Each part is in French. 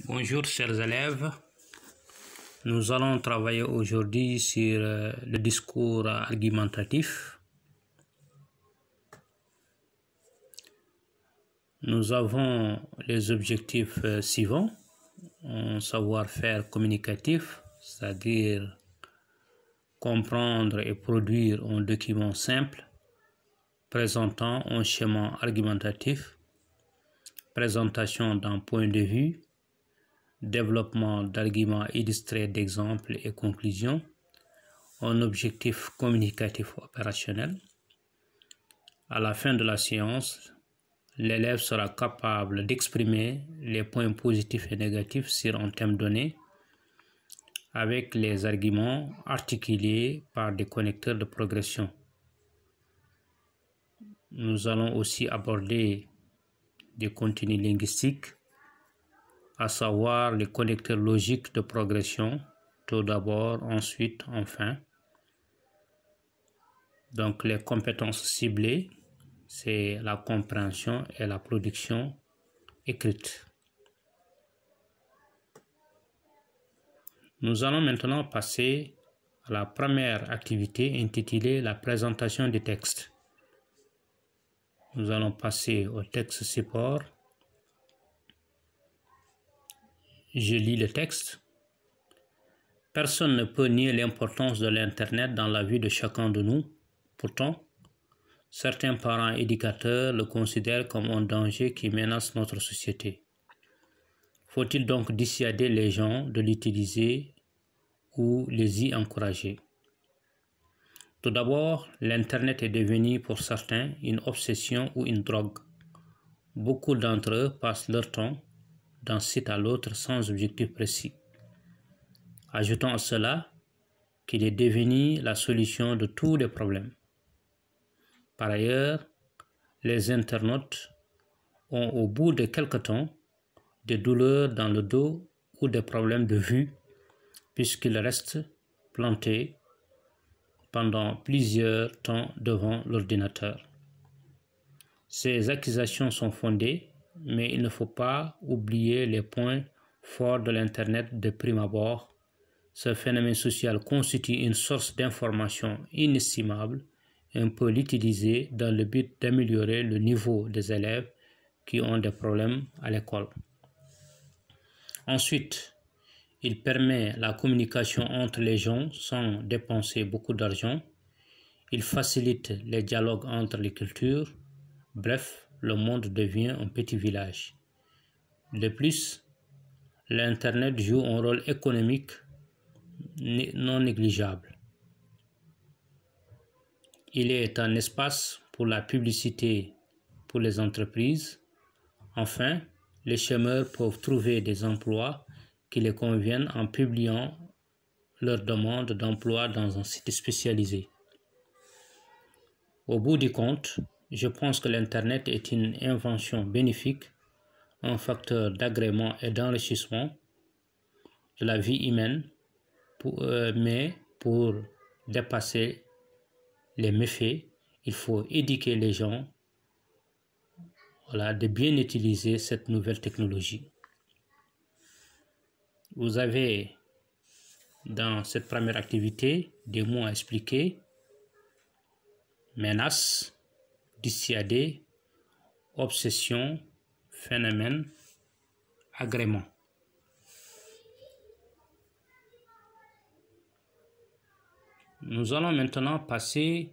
Bonjour chers élèves, nous allons travailler aujourd'hui sur le discours argumentatif. Nous avons les objectifs suivants: un savoir-faire communicatif, c'est-à-dire comprendre et produire un document simple présentant un schéma argumentatif, présentation d'un point de vue, développement d'arguments illustrés d'exemples et conclusions, un objectif communicatif opérationnel. À la fin de la séance, l'élève sera capable d'exprimer les points positifs et négatifs sur un thème donné avec les arguments articulés par des connecteurs de progression. Nous allons aussi aborder des contenus linguistiques, à savoir les connecteurs logiques de progression, tout d'abord, ensuite, enfin. Donc, les compétences ciblées, c'est la compréhension et la production écrite. Nous allons maintenant passer à la première activité intitulée la présentation du texte. Nous allons passer au texte support. Je lis le texte. Personne ne peut nier l'importance de l'Internet dans la vie de chacun de nous. Pourtant, certains parents éducateurs le considèrent comme un danger qui menace notre société. Faut-il donc dissuader les gens de l'utiliser ou les y encourager? Tout d'abord, l'Internet est devenu pour certains une obsession ou une drogue. Beaucoup d'entre eux passent leur temps d'un site à l'autre sans objectif précis. Ajoutons à cela qu'il est devenu la solution de tous les problèmes. Par ailleurs, les internautes ont au bout de quelque temps des douleurs dans le dos ou des problèmes de vue puisqu'ils restent plantés pendant plusieurs temps devant l'ordinateur. Ces accusations sont fondées, mais il ne faut pas oublier les points forts de l'Internet de prime abord. Ce phénomène social constitue une source d'information inestimable et on peut l'utiliser dans le but d'améliorer le niveau des élèves qui ont des problèmes à l'école. Ensuite, il permet la communication entre les gens sans dépenser beaucoup d'argent. Il facilite les dialogues entre les cultures. Bref, le monde devient un petit village. De plus, l'Internet joue un rôle économique non négligeable. Il est un espace pour la publicité pour les entreprises. Enfin, les chômeurs peuvent trouver des emplois qui les conviennent en publiant leur demande d'emploi dans un site spécialisé. Au bout du compte, je pense que l'Internet est une invention bénéfique, un facteur d'agrément et d'enrichissement de la vie humaine, mais pour dépasser les méfaits, il faut éduquer les gens de bien utiliser cette nouvelle technologie. Vous avez dans cette première activité des mots à expliquer: menace, dissuader, obsession, phénomène, agrément. Nous allons maintenant passer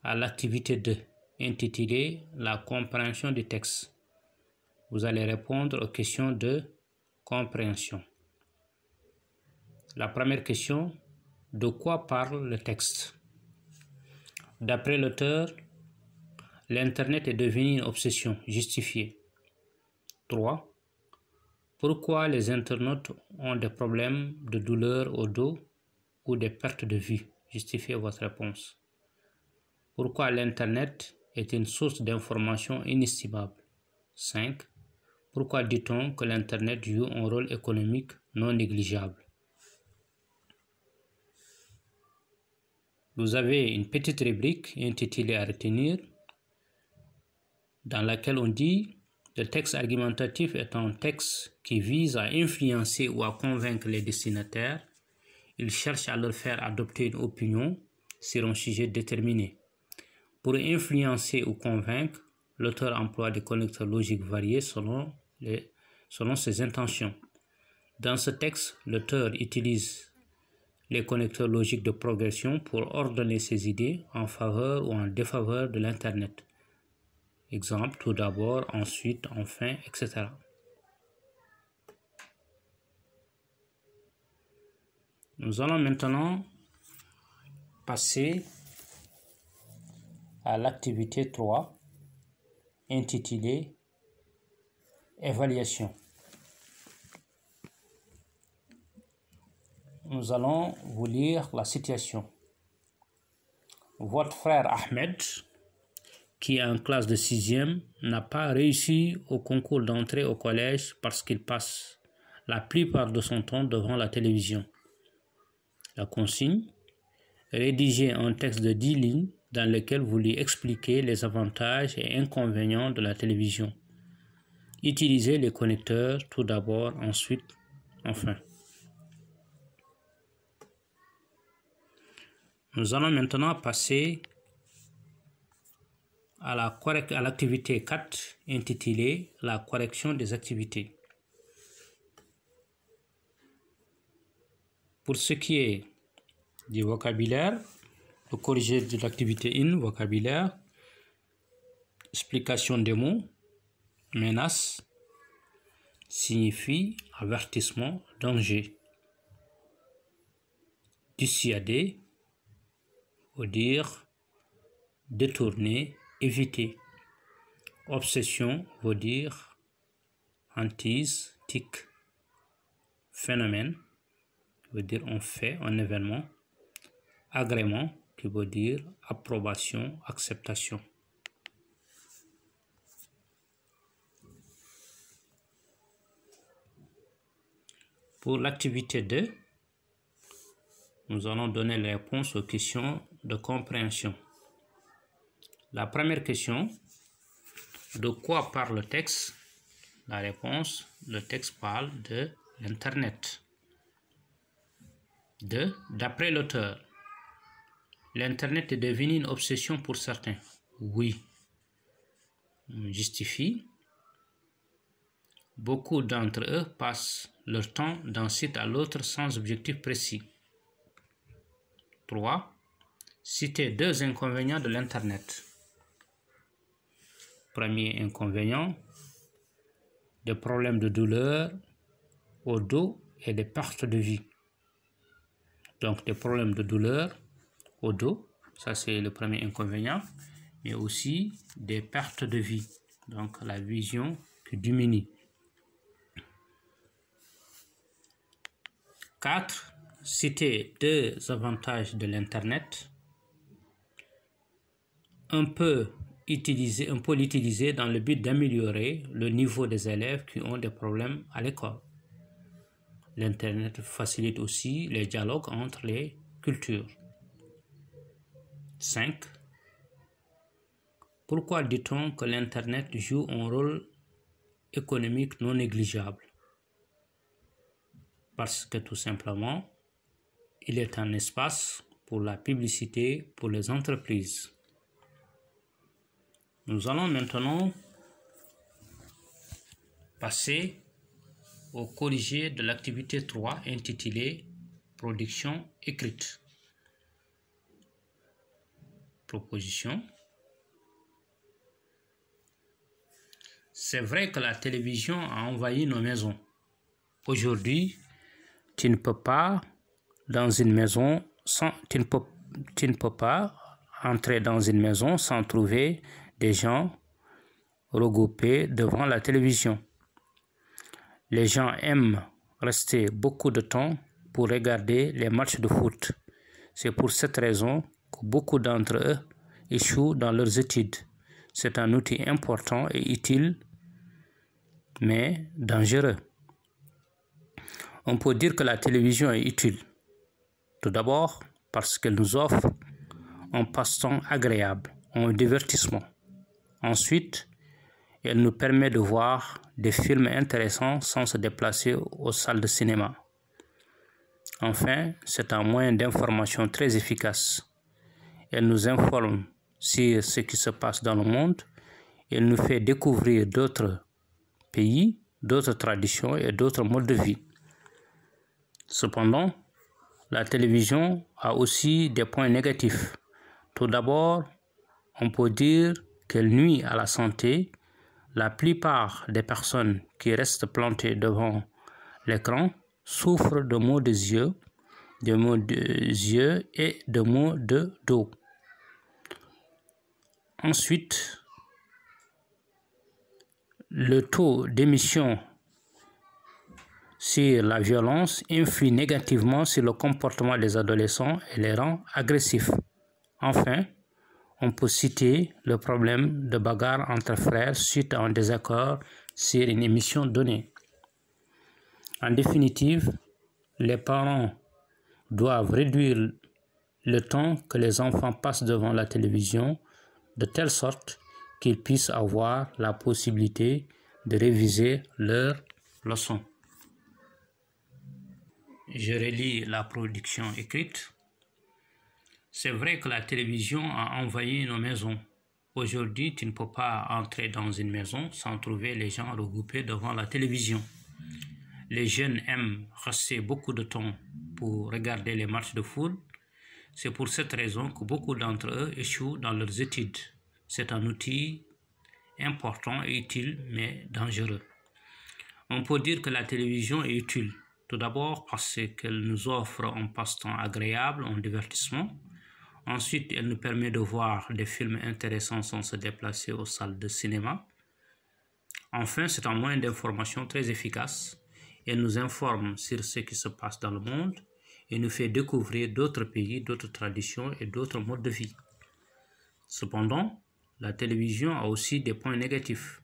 à l'activité 2, intitulée la compréhension du texte. Vous allez répondre aux questions de compréhension. La première question: de quoi parle le texte? D'après l'auteur, l'Internet est devenu une obsession justifiée. 3. Pourquoi les internautes ont des problèmes de douleur au dos ou des pertes de vue? Justifiez votre réponse. Pourquoi l'Internet est une source d'information inestimable? 5. Pourquoi dit-on que l'Internet joue un rôle économique non négligeable? Vous avez une petite rubrique intitulée à retenir dans laquelle on dit Le texte argumentatif est un texte qui vise à influencer ou à convaincre les destinataires. Il cherche à leur faire adopter une opinion sur un sujet déterminé. Pour influencer ou convaincre, l'auteur emploie des connecteurs logiques variés selon ses intentions. Dans ce texte, l'auteur utilise les connecteurs logiques de progression pour ordonner ses idées en faveur ou en défaveur de l'Internet. Exemple, tout d'abord, ensuite, enfin, etc. Nous allons maintenant passer à l'activité 3 intitulée Évaluation. Nous allons vous lire la situation. Votre frère Ahmed, qui est en classe de 6e, n'a pas réussi au concours d'entrée au collège parce qu'il passe la plupart de son temps devant la télévision. La consigne: rédigez un texte de 10 lignes dans lequel vous lui expliquez les avantages et inconvénients de la télévision. Utilisez les connecteurs tout d'abord, ensuite, enfin. Nous allons maintenant passer à l'activité 4 intitulée la correction des activités. Pour ce qui est du vocabulaire, le corriger de l'activité 1, vocabulaire, explication des mots, menace, signifie avertissement, danger. Dissuader, veut dire détourner, éviter. Obsession veut dire hantise, tic. Phénomène veut dire un fait, un événement. Agrément, qui veut dire approbation, acceptation. Pour l'activité 2, nous allons donner les réponses aux questions de compréhension. La première question: de quoi parle le texte? La réponse: le texte parle de l'Internet. 2. D'après l'auteur, l'Internet est devenu une obsession pour certains. Oui. Justifie: beaucoup d'entre eux passent leur temps d'un site à l'autre sans objectif précis. 3. Citez 2 inconvénients de l'Internet. Premier inconvénient: des problèmes de douleur au dos et des pertes de vie. Donc, des problèmes de douleur au dos, ça c'est le premier inconvénient, mais aussi des pertes de vie, donc la vision qui diminue. 4. Citer 2 avantages de l'Internet. On peut l'utiliser dans le but d'améliorer le niveau des élèves qui ont des problèmes à l'école. L'Internet facilite aussi les dialogues entre les cultures. 5. Pourquoi dit-on que l'Internet joue un rôle économique non négligeable? Parce que tout simplement, il est un espace pour la publicité pour les entreprises. Nous allons maintenant passer au corrigé de l'activité 3 intitulée production écrite. Proposition: c'est vrai que la télévision a envahi nos maisons. Aujourd'hui, tu ne peux pas entrer dans une maison sans trouver des gens regroupés devant la télévision. Les gens aiment rester beaucoup de temps pour regarder les matchs de foot. C'est pour cette raison que beaucoup d'entre eux échouent dans leurs études. C'est un outil important et utile, mais dangereux. On peut dire que la télévision est utile. Tout d'abord, parce qu'elle nous offre un passe-temps agréable, un divertissement. Ensuite, Elle nous permet de voir des films intéressants sans se déplacer aux salles de cinéma. Enfin, c'est un moyen d'information très efficace. Elle nous informe sur ce qui se passe dans le monde. Elle nous fait découvrir d'autres pays, d'autres traditions et d'autres modes de vie. Cependant, la télévision a aussi des points négatifs. Tout d'abord, on peut dire qu'elle nuit à la santé. La plupart des personnes qui restent plantées devant l'écran souffrent de maux des yeux, et de maux de dos. Ensuite, le taux d'émission sur la violence influe négativement sur le comportement des adolescents et les rend agressifs. Enfin, on peut citer le problème de bagarre entre frères suite à un désaccord sur une émission donnée. En définitive, les parents doivent réduire le temps que les enfants passent devant la télévision de telle sorte qu'ils puissent avoir la possibilité de réviser leurs leçons. Je relis la production écrite. C'est vrai que la télévision a envahi nos maisons. Aujourd'hui, tu ne peux pas entrer dans une maison sans trouver les gens regroupés devant la télévision. Les jeunes aiment rester beaucoup de temps pour regarder les matchs de foot. C'est pour cette raison que beaucoup d'entre eux échouent dans leurs études. C'est un outil important et utile, mais dangereux. On peut dire que la télévision est utile. Tout d'abord parce qu'elle nous offre un passe-temps agréable, un divertissement. Ensuite, elle nous permet de voir des films intéressants sans se déplacer aux salles de cinéma. Enfin, c'est un moyen d'information très efficace. Elle nous informe sur ce qui se passe dans le monde et nous fait découvrir d'autres pays, d'autres traditions et d'autres modes de vie. Cependant, la télévision a aussi des points négatifs.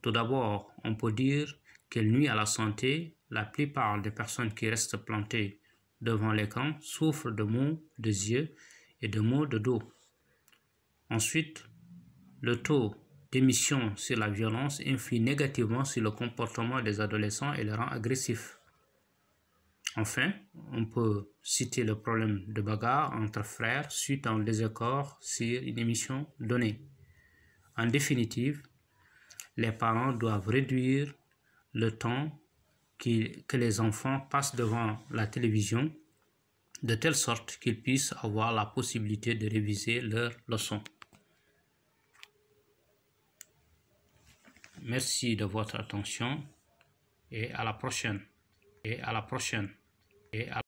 Tout d'abord, on peut dire qu'elle nuit à la santé. La plupart des personnes qui restent plantées devant l'écran souffrent de maux des yeux et de maux de dos. Ensuite, le taux d'émission sur la violence influe négativement sur le comportement des adolescents et les rend agressifs. Enfin, on peut citer le problème de bagarre entre frères suite à un désaccord sur une émission donnée. En définitive, les parents doivent réduire le temps que les enfants passent devant la télévision de telle sorte qu'ils puissent avoir la possibilité de réviser leurs leçons. Merci de votre attention et à la prochaine.